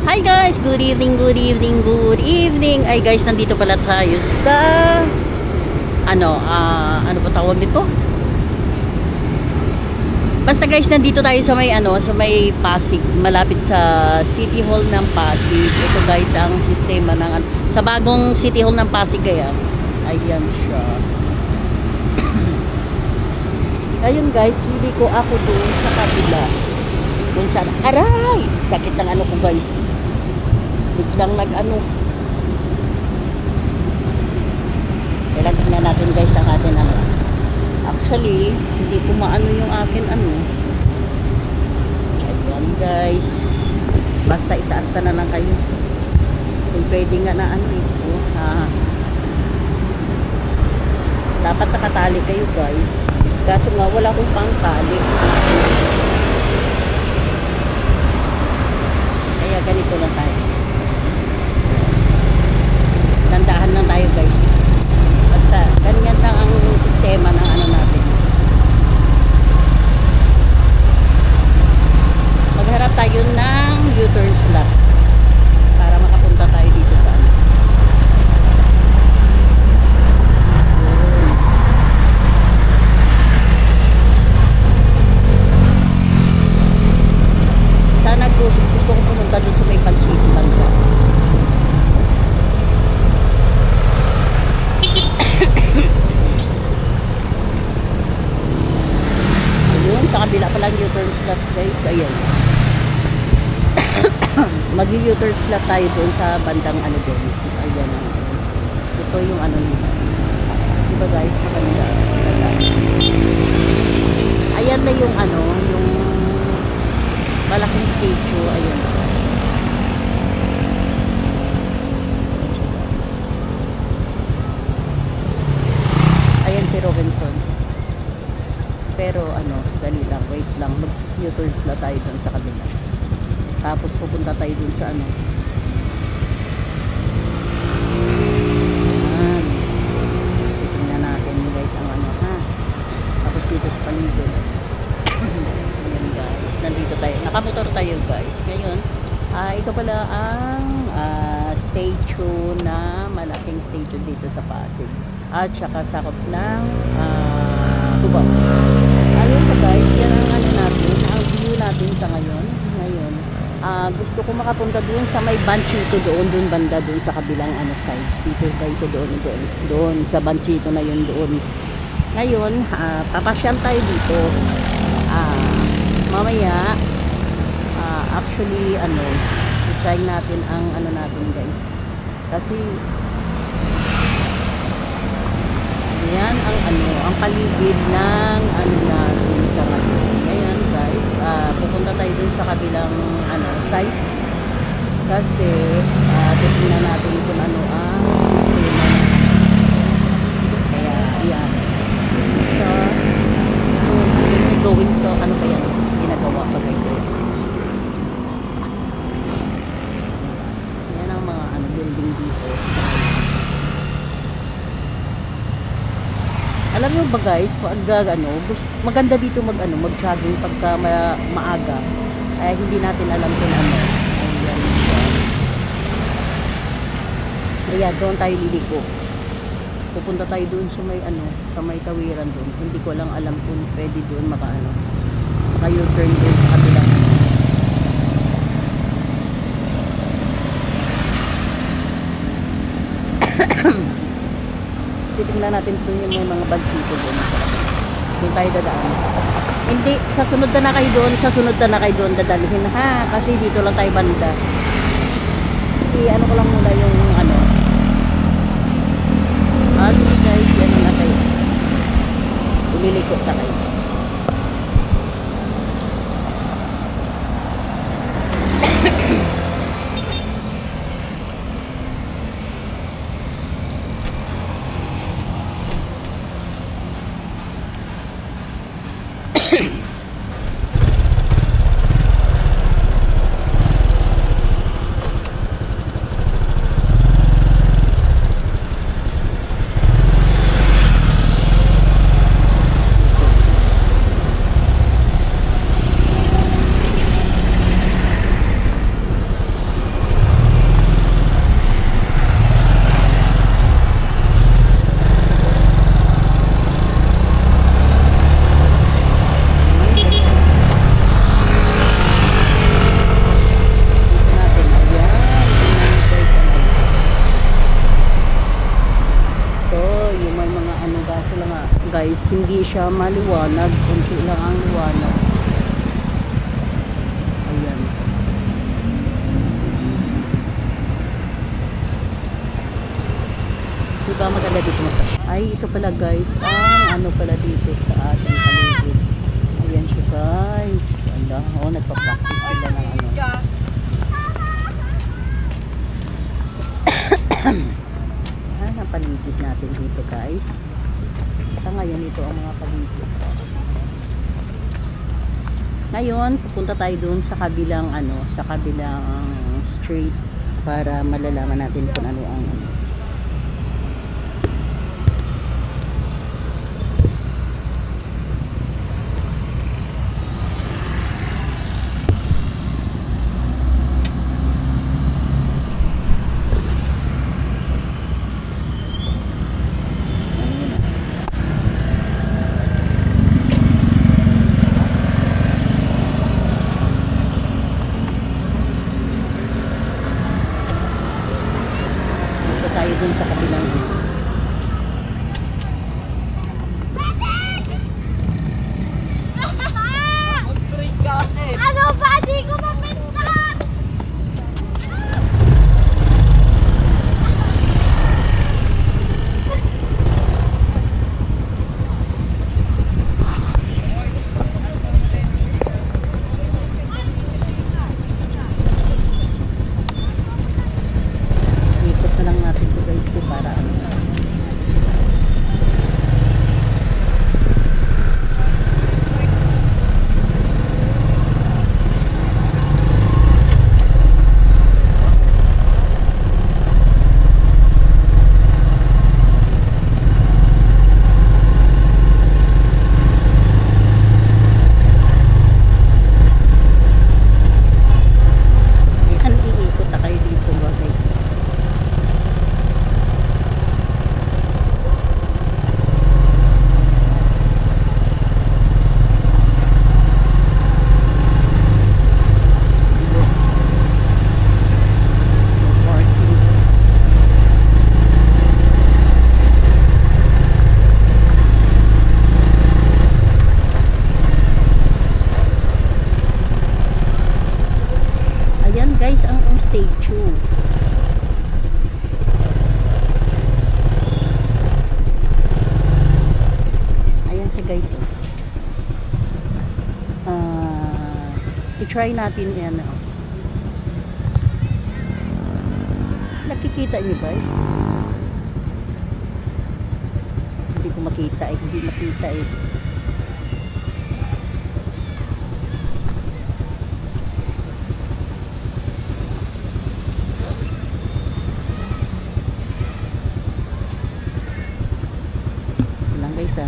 Hi guys, good evening, good evening, good evening. Ay guys, nandito pala tayo sa ano ba tawag nito? Basta guys, nandito tayo sa may sa may Pasig, malapit sa City Hall ng Pasig. Ito guys ang sistema ng sa bagong City Hall ng Pasig kaya. Ayan siya. Ayun guys, hindi ko ako doon sa kabila. Doon sa aray! Sakit ng ko guys. Biglang kailan tingnan natin guys ang atin actually hindi ko maano yung akin ayan guys, basta itaas na lang kayo kung pwede nga na dapat nakatali kayo guys, kaso nga wala akong pangtali kaya ganito lang tayo, tandahan lang tayo guys, basta ganyan lang ang sistema ng natin. Magharap tayo ng U-turn slot para makapunta tayo dito sa sana gusto ko pumunta dun sa may Panchito Banda. Sa kabila pa lang U-turn slot guys, ayan. Mag-U-turn slot tayo doon sa bandang doon. Ayan ito yung nila. Diba guys, maganda. Ayan na yung yung malaking statue, ayan. Ayan si Robinsons. Pero dali lang, wait lang, mag-U-turn slot tayo dun sa kabila. Tapos pupunta tayo dun sa tingnan natin guys ang tapos dito sa paligid. Ayan guys, nandito tayo, nakamotor tayo guys. Ngayon, ito pala ang statue na malaking statue dito sa Pasig. At saka sakop ng Tubaw. Ayun pa guys, yan ang natin, ang view natin sa ngayon. Gusto ko makapunta doon sa may Banchito doon banda doon sa kabilang side. Dito guys, doon sa Banchito na yun doon. Ngayon, papasyal tayo dito. Mamaya, actually, try natin ang natin guys. Kasi yan ang paligid ng natin sa ngayon. Ngayon guys, pupunta tayo dun sa kabilang site kasi titingnan natin kung ano ang sistema. Kaya yan. So going to ba yan? Ginagawa pa guys. Yan ang mga building dito. Alam mo ba guys, pag maganda dito mag-jogging pagka maaga. Ay hindi natin alam kung Kaya doon tayo liliko. Pupunta tayo doon sa may sa may tawiran doon. Hindi ko lang alam kung pwede doon maka-U-turn doon sa kabila. Titingnan natin ito yung may mga Banchito doon. Doon tayo dadaan. Hindi, sa sunod na kayo doon dadalhin kasi dito lang tayo banda. Ko lang muna yung sige guys, yan na tayo. Umiliko na kayo. hindi siya maliwanag, kunti lang ang liwanag. Ayan. Diba maganda dito magpasya? Ay, ito pala guys, ano pala dito sa ating paligid. Ayan siya guys. Ala, nagpa-practice sila ng ano. Ang paligid natin dito guys. Sa ngayon ito ang mga paligid. Ngayon pupunta tayo doon sa kabilang sa kabilang street para malalaman natin kung ano ang tayo dun sa kabilang ano ba? Di ko mapintat! ikot na lang natin ito guys para iikot na kayo dito guys. Ayan guys ang statue. Ayan siya guys. I-try natin yan. Nakikita niyo guys? Hindi ko makita eh. Hindi makita eh. Lang guys ah.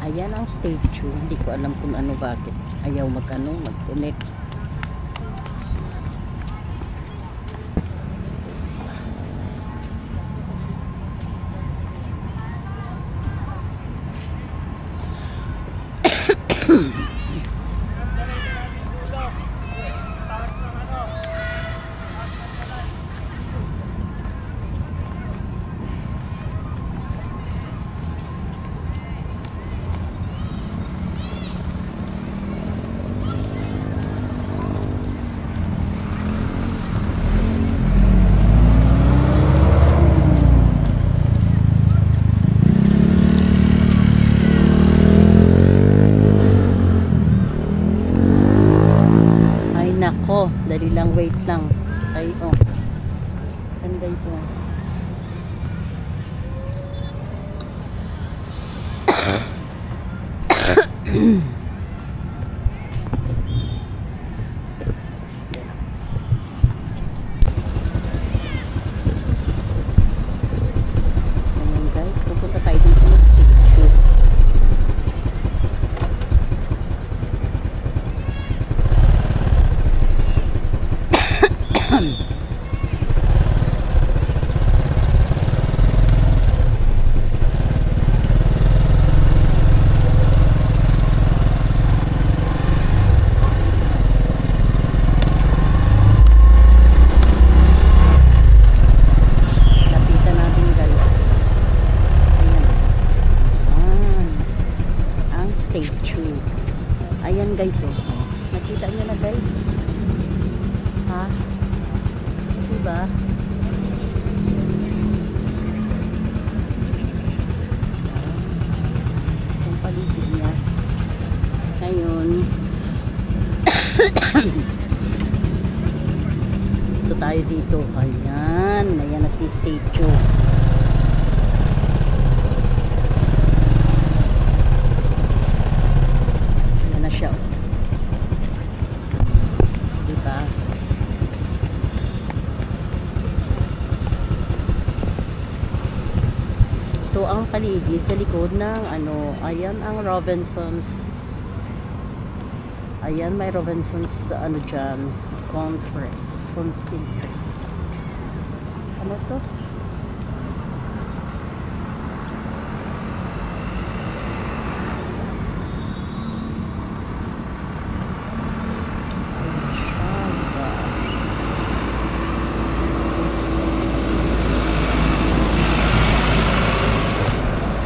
Ayan ang statue. Hindi ko alam kung ano bakit ayaw mag-connect. Ayan guys, pupunta tayo dun sa next stage. Lapitan natin guys. Ayan. Ayan. Ang statue. Ayan guys oh. Nakita nyo na guys. Ha? Diba? Ang paligid niya. Ngayon. Ito tayo dito. Ayan. Ayan na si statue. Ayan na siya. Diba? Ito ang paligid sa likod ng ano. Ayan ang Robinsons. Ayan, may Robinsons ano dyan. Concentrates. Ano to? Ayan siya, diba?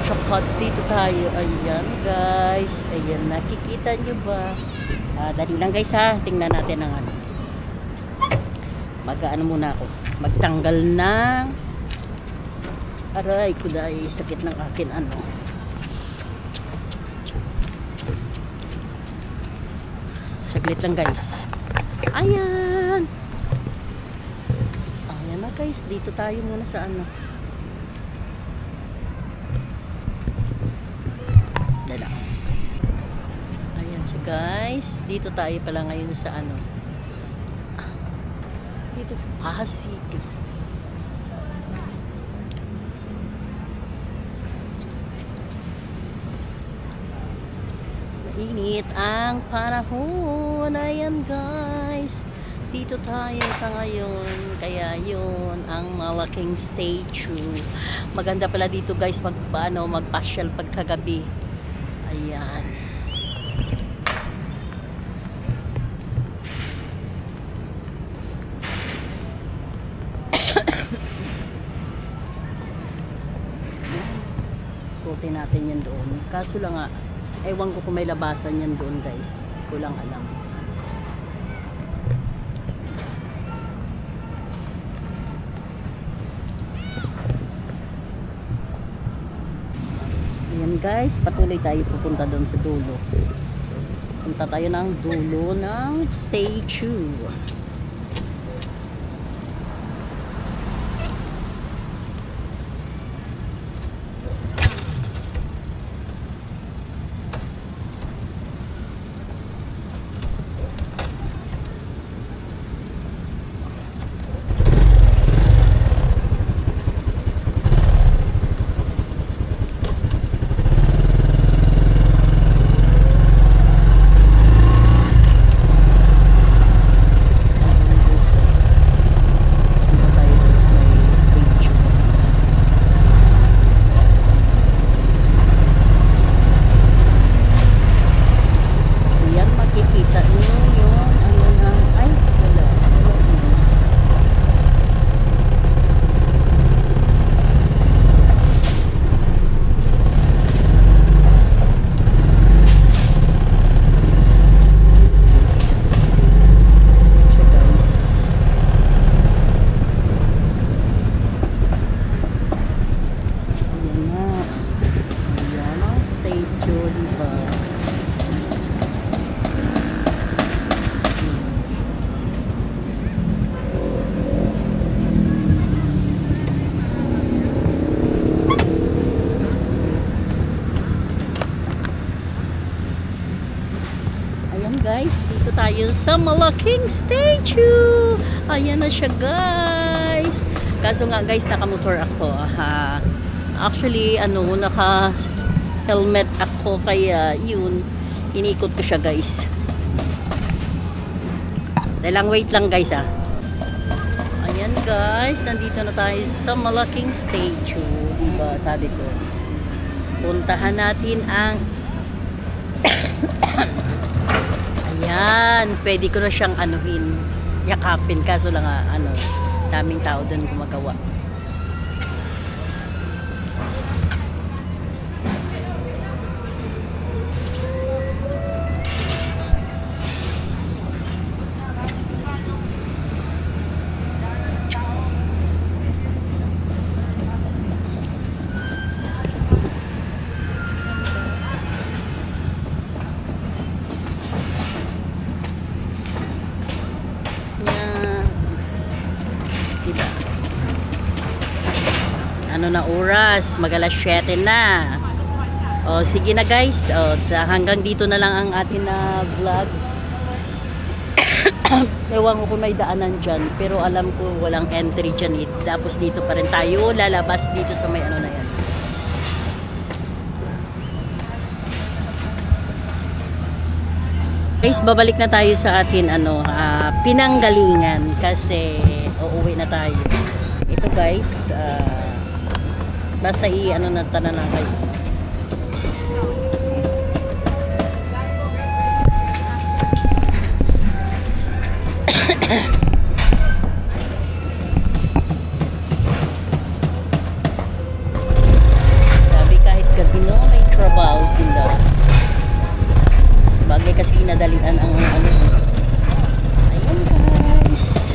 Tsaka dito tayo. Ayan guys. Ayan, nakikita nyo ba? Dali lang guys ha. Tingnan natin ang ano. Mag-ano muna ako. Magtanggal ng aray ko dahil sakit ng akin ano. Saglit lang guys. Ayan. Ayan na guys. Dito tayo muna sa ano. Dala. Ayan si guys. Dito tayo pala ngayon sa ano. Dito sa Pasig. Mainit ang panahon. Ayan guys. Dito tayo sa ngayon. Kaya yun ang malaking statue. Maganda pala dito guys magpasyal pagkagabi. Ayan. Ikutin natin yan doon. Kaso lang nga, ewan ko kung may labasan yan doon guys. Hindi ko lang alam. Ayan guys, patuloy tayo pupunta doon sa dulo. Punta tayo ng dulo ng statue. Guys, dito tayo sa malaking statue. Ayan na siya, guys. Kaso nga, guys, nakamotor ako. Actually, naka helmet ako, kaya yun, inikot ko siya, guys. Dalang wait lang, guys, Ayan, guys, nandito na tayo sa malaking statue. Diba, sabi ko, puntahan natin ang ayan, pwede ko na siyang yakapin, kaso lang daming tao doon gumagawa. Diba? Ano na oras? Mag-alas 7 na. O, sige na, guys. O, hanggang dito na lang ang atin na vlog. Ewan ko kung may daanan dyan, pero alam ko walang entry dyan. Tapos dito pa rin tayo lalabas dito sa may na yan. Guys, babalik na tayo sa atin pinanggalingan kasi uuwi na tayo. Ito, guys, basta na tanan lang kayo. Sabi kahit gabi may trabaho sila. Bagay kasi inadalian ang ayun, guys.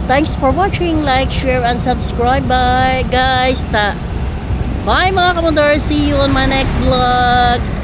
Thanks for watching. Like, share, and subscribe. Bye, guys. Bye, mga kamundar. See you on my next vlog.